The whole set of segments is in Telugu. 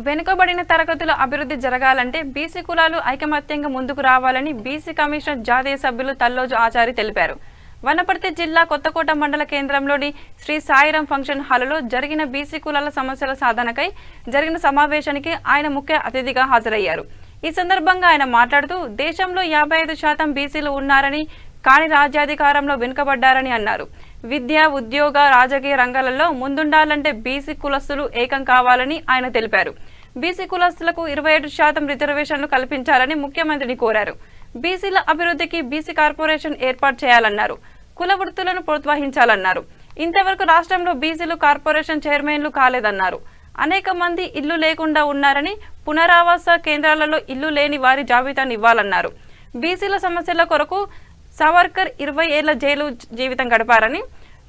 వెనుకబడిన తరగతుల అభివృద్ధి జరగాలంటే బీసీ కులాలు ఐకమత్యంగా ముందుకు రావాలని బీసీ కమిషన్ జాతీయ సభ్యులు తల్లోజు ఆచారి తెలిపారు. వనపర్తి జిల్లా కొత్తకోట మండల కేంద్రంలోని శ్రీ సాయిరాం ఫంక్షన్ హాలులో జరిగిన బీసీ కులాల సమస్యల సాధనకై జరిగిన సమావేశానికి ఆయన ముఖ్య అతిథిగా హాజరయ్యారు. ఈ సందర్భంగా ఆయన మాట్లాడుతూ దేశంలో 55% బీసీలు ఉన్నారని, కానీ రాజ్యాధికారంలో వెనుకబడ్డారని అన్నారు. విద్య, ఉద్యోగ, రాజకీయ రంగాలలో ముందుండాలంటే బీసీ కులస్తులు ఏకం కావాలని ఆయన తెలిపారు. బీసీ కులస్తులకు 27% రిజర్వేషన్లు కల్పించాలని ముఖ్యమంత్రిని కోరారు. బీసీల అభివృద్ధికి బీసీ కార్పొరేషన్ ఏర్పాటు చేయాలన్నారు. కుల వృత్తులను ప్రోత్సహించాలన్నారు. ఇంతవరకు రాష్ట్రంలో బీసీలు కార్పొరేషన్ చైర్మన్లు కాలేదన్నారు. అనేక మంది ఇల్లు లేకుండా ఉన్నారని, పునరావాస కేంద్రాలలో ఇల్లు లేని వారి జాబితాను ఇవ్వాలన్నారు. బీసీల సమస్యల కొరకు సావర్కర్ 20 ఏళ్ల జైలు జీవితం గడిపారని,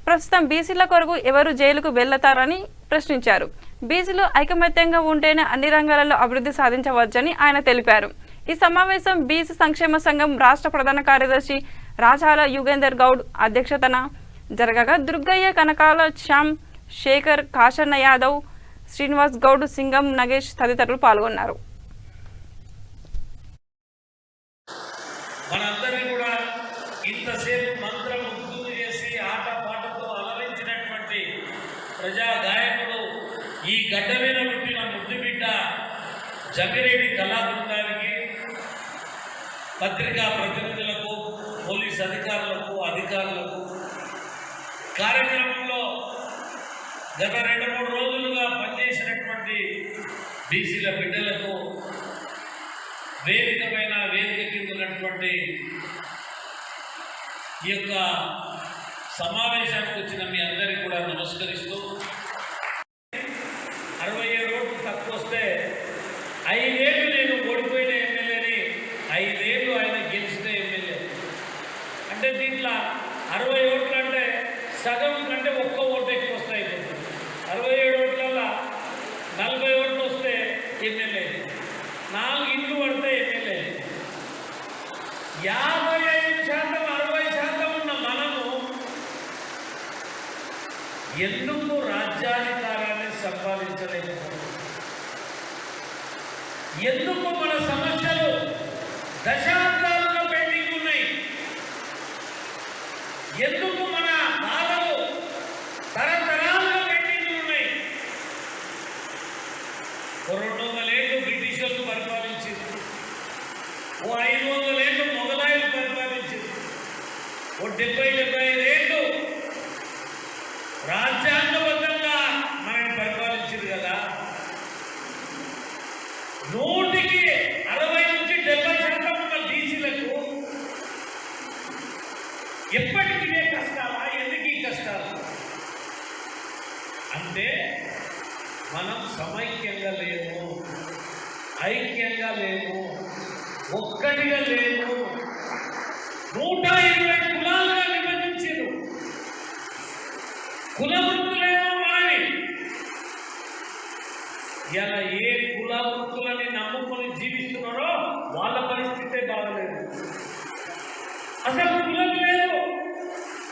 ప్రస్తుతం బీసీల కొరకు ఎవరు జైలుకు వెళ్తారని ప్రశ్నించారు. బీసీలు ఐకమత్యంగా ఉంటేనే అన్ని రంగాలలో అభివృద్ధి సాధించవచ్చని ఆయన తెలిపారు. ఈ సమావేశం బీసీ సంక్షేమ సంఘం రాష్ట్ర ప్రధాన కార్యదర్శి రాజాల యుగేందర్ గౌడ్ అధ్యక్షతన జరగగా దుర్గయ్య, కనకాల శ్యామ్, శేఖర్, కాశన్న యాదవ్, శ్రీనివాస్ గౌడ్, సింగం నగేష్ తదితరులు పాల్గొన్నారు. ఇంతసేపు మంత్రముగ్ధులు చేసి ఆటపాటతో అలరించినటువంటి ప్రజా గాయకుడు, ఈ గడ్డ మీద పుట్టిన ముద్దు బిడ్డ జంగిరెడ్డి కళాబృందానికి, పత్రికా ప్రతినిధులకు, పోలీస్ అధికారులకు కార్యక్రమంలో గత 2-3 రోజులుగా పనిచేసినటువంటి బీసీల బిడ్డలకు వేదిక పైన వేదిక కింద ఉన్నటువంటి ఈ యొక్క సమావేశానికి వచ్చిన మీ అందరికీ కూడా నమస్కరిస్తూ, 67 ఓట్లు తక్కువ వస్తే 5 ఏళ్ళు నేను ఓడిపోయిన ఎమ్మెల్యేని, 5 ఏళ్ళు ఆయన గెలిచిన ఎమ్మెల్యే అంటే దీంట్లో 60 ఓట్లు అంటే సగం కంటే ఒక్క ఓటు ఎక్కువ వస్తాయి. 67 ఓట్లలో 40 ఓట్లు వస్తే ఎమ్మెల్యే, 4 ఇండ్లు పడితే ఎమ్మెల్యే. 55% 60% ఉన్న మనము ఎందుకు రాజ్యాధికారాన్ని సంపాదించలేకపోతున్నాం? ఎందుకు మన సమస్యలు దశాబ్దాలుగా పెండింగ్ ఉన్నాయి? ఎందుకు మన బాధలు తరతరాలుగా పెండింగ్ ఉన్నాయి? 200 ఏళ్ళు బ్రిటిషర్లు పరిపాలించారు, 500 ఏళ్ళు మొఘలాయులు పరిపాలించారు, 70-75 ఏళ్ళు రాజ్యాంగబద్ధంగా మనల్ని పరిపాలించారు కదా. 100కి 60 నుంచి 70% ఉన్న బీసీలకు ఎప్పటికీ కష్టాలా? ఎందుకు ఈ కష్టాలు అంటే మనం సమైక్యంగా లేము, ఐక్యంగా లేము, ఒక్కటిగా లేము. 120 కులాలుగా విభజించారు. కుల వృత్తులేమో మనవి. ఇలా ఏ కుల వృత్తులని నమ్ముకొని జీవిస్తున్నారో వాళ్ళ పరిస్థితే బాగలేదు. అసలు కులం లేదు,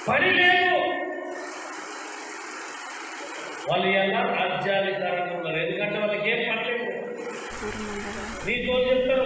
పని లేదు. వాళ్ళు ఎలా రాజ్యాధికారంలో ఉన్నారు? ఎందుకంటే వాళ్ళకి ఏం పని లేదు. నీతో చెప్తారు.